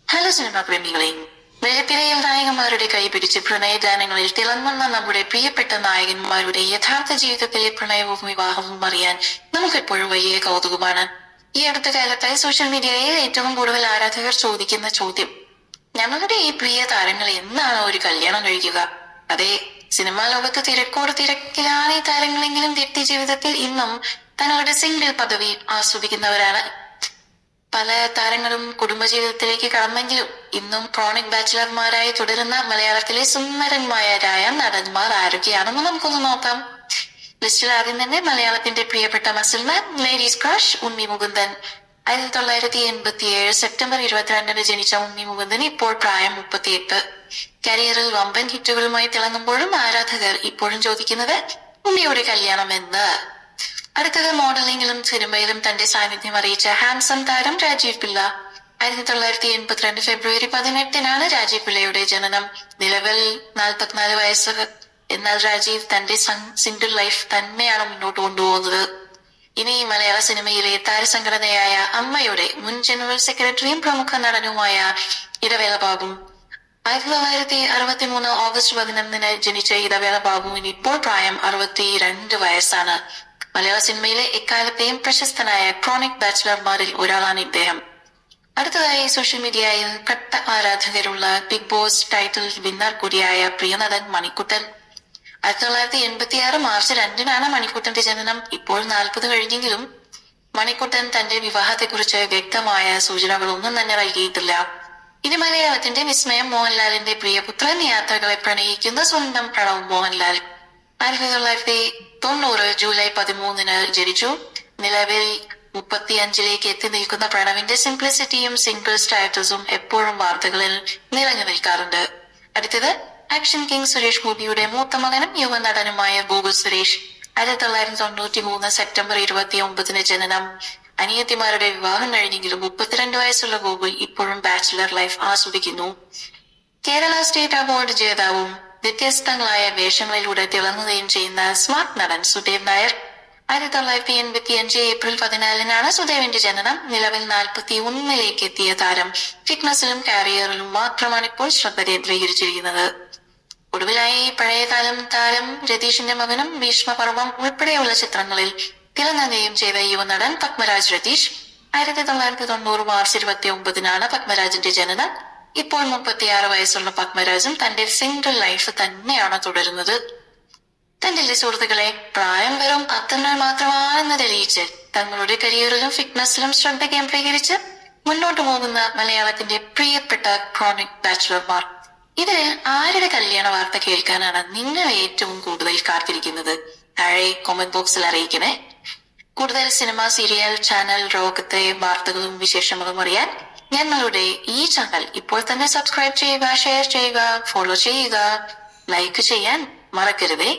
Hello cinema പ്രേമികളെ, വെള്ളിത്തിരയിൽ നായകന്മാരുടെ കൈപിടിച്ച് പ്രണയഗാനങ്ങളിൽ തിളങ്ങുന്ന നമ്മുടെ പ്രിയപ്പെട്ട നായകന്മാരുടെ യഥാർത്ഥ ജീവിതത്തിലെ പ്രണയവും വിവാഹവും അറിയാൻ നമുക്കെപ്പോഴും വലിയ കൗതുകമാണ്. ഈ അടുത്ത കാലത്തായി സോഷ്യൽ മീഡിയയിൽ ഏറ്റവും കൂടുതൽ ആരാധകർ ചോദിക്കുന്ന ചോദ്യം, ഞങ്ങളുടെ ഈ പ്രിയ താരങ്ങൾ എന്നാണ് ഒരു കല്യാണം കഴിക്കുക? അതെ, സിനിമാ ലോകത്ത് തിരക്കോട് തിരക്കിലാണ് ഈ താരങ്ങളെങ്കിലും വ്യക്തി ജീവിതത്തിൽ ഇന്നും തങ്ങളുടെ സിംഗിൾ പദവി ആസ്വദിക്കുന്നവരാണ്. പല താരങ്ങളും കുടുംബജീവിതത്തിലേക്ക് കടന്നെങ്കിലും ഇന്നും ക്രോണിക് ബാച്ചിലർമാരായി തുടരുന്ന മലയാളത്തിലെ സുന്ദരന്മാരായ നടന്മാർ ആരൊക്കെയാണെന്ന് നമുക്കൊന്ന് നോക്കാം. ലിസ്റ്റിൽ ആദ്യം തന്നെ മലയാളത്തിന്റെ പ്രിയപ്പെട്ട muscleman, ladies crush Unni Mukundan. 1987 September 22 ജനിച്ച ഉണ്ണി മുകുന്ദൻ ഇപ്പോൾ പ്രായം 38. കരിയറിൽ വമ്പൻ ഹിറ്റുകളുമായി തിളങ്ങുമ്പോഴും ആരാധകർ ഇപ്പോഴും ചോദിക്കുന്നത് ഉണ്ണിയുടെ കല്യാണം എന്ന്. അടുത്തത് മോഡലിംഗിലും സിനിമയിലും തന്റെ സാന്നിധ്യം അറിയിച്ച ഹാൻസം താരം രാജീവ് പിള്ള. 1982 ഫെബ്രുവരി 18 രാജീവ് പിള്ളയുടെ ജനനം. നിലവിൽ 44 വയസ്സ്. എന്നാൽ രാജീവ് തന്റെ സിംഗിൾ ലൈഫ് തന്നെയാണ് മുന്നോട്ട് കൊണ്ടുപോകുന്നത്. ഇനി മലയാള സിനിമയിലെ താരസംഘടനയായ അമ്മയുടെ മുൻ ജനറൽ സെക്രട്ടറിയും പ്രമുഖ നടനുമായ ഇടവേള ബാബു. 1963 ഓഗസ്റ്റ് 11 ജനിച്ച ഇടവേള ബാബുവിന് ഇപ്പോൾ പ്രായം 62 വയസ്സാണ്. മലയാള സിനിമയിലെ എക്കാലത്തെയും പ്രശസ്തനായ ക്രോണിക് ബാച്ചിലർമാരിൽ ഒരാളാണ് ഇദ്ദേഹം. അടുത്തതായി സോഷ്യൽ മീഡിയയിൽ കട്ട ആരാധകരുള്ള ബിഗ് ബോസ് ടൈറ്റിൽ വിന്നർ കൂടിയായ പ്രിയനടൻ മണിക്കുട്ടൻ. 1986 മാർച്ച് 2 മണിക്കുട്ടന്റെ ജനനം. ഇപ്പോൾ 40 കഴിഞ്ഞെങ്കിലും മണിക്കുട്ടൻ തന്റെ വിവാഹത്തെക്കുറിച്ച് വ്യക്തമായ സൂചനകളൊന്നും തന്നെ നൽകിയിട്ടില്ല. ഇനി മലയാളത്തിന്റെ വിസ്മയം മോഹൻലാലിന്റെ പ്രിയപുത്രൻ, യാത്രകളെ പ്രണയിക്കുന്ന സ്വന്തം പ്രണവ് മോഹൻലാൽ. 1990 ജൂലൈ 13 ജനിച്ചു. നിലവിൽ 35 എത്തി നിൽക്കുന്ന പ്രണവിന്റെ സിംപ്ലിസിറ്റിയും സിംഗിൾ സ്റ്റാറ്റസും എപ്പോഴും വാർത്തകളിൽ നിറഞ്ഞു നിൽക്കാറുണ്ട്. അടുത്തത് ആക്ഷൻ കിങ് സുരേഷ് ഗോപിയുടെ മൂത്ത മകനും യുവ നടനുമായ ഗോകുൽ സുരേഷ്. 1993 സെപ്റ്റംബർ 29 ജനനം. അനിയത്തിമാരുടെ വിവാഹം കഴിഞ്ഞെങ്കിലും 32 വയസ്സുള്ള ഗോകുൽ ഇപ്പോഴും ബാച്ചിലർ ലൈഫ് ആസ്വദിക്കുന്നു. കേരള സ്റ്റേറ്റ് അവാർഡ് ജേതാവും വ്യത്യസ്തങ്ങളായ വേഷങ്ങളിലൂടെ തിളങ്ങുകയും ചെയ്യുന്ന സ്മാർട്ട് നടൻ സുദേവ് നായർ. 1985 ഏപ്രിൽ 14 സുദേവിന്റെ ജനനം. നിലവിൽ 41 എത്തിയ താരം ഫിറ്റ്നസിലും കാരിയറിലും മാത്രമാണ് ഇപ്പോൾ ശ്രദ്ധ കേന്ദ്രീകരിച്ചിരിക്കുന്നത്. ഒടുവിലായി പഴയകാലം താരം രതീഷിന്റെ മകനും ഭീഷ്മപർവം ഉൾപ്പെടെയുള്ള ചിത്രങ്ങളിൽ തിളങ്ങുകയും ചെയ്ത യുവനടൻ പത്മരാജ് രതീഷ്. 1990 മാർച്ച് 29 പത്മരാജിന്റെ ജനനം. ഇപ്പോൾ 36 വയസ്സുള്ള പത്മരാജും തന്റെ സിംഗിൾ ലൈഫ് തന്നെയാണ് തുടരുന്നത്. തന്റെ സുഹൃത്തുക്കളെ, പ്രായം വെറും അത്തങ്ങൾ മാത്രമാണെന്ന് തെളിയിച്ച് തങ്ങളുടെ കരിയറിലും ഫിറ്റ്നസിലും ശ്രദ്ധ കേന്ദ്രീകരിച്ച് മുന്നോട്ട് പോകുന്ന മലയാളത്തിന്റെ പ്രിയപ്പെട്ട ക്രോണിക് ബാച്ചിലർമാർ. ഇതിൽ ആരുടെ കല്യാണ വാർത്ത കേൾക്കാനാണ് നിങ്ങൾ ഏറ്റവും കൂടുതൽ കാത്തിരിക്കുന്നത്? താഴെ കോമന്റ് ബോക്സിൽ അറിയിക്കണേ. കൂടുതൽ സിനിമ, സീരിയൽ, ചാനൽ ലോകത്തെ വാർത്തകളും വിശേഷങ്ങളും അറിയാൻ ഞങ്ങളുടെ ഈ ചാനൽ ഇപ്പോൾ തന്നെ സബ്സ്ക്രൈബ് ചെയ്യുക, ഷെയർ ചെയ്യുക, ഫോളോ ചെയ്യുക, ലൈക്ക് ചെയ്യാൻ മറക്കരുതേ.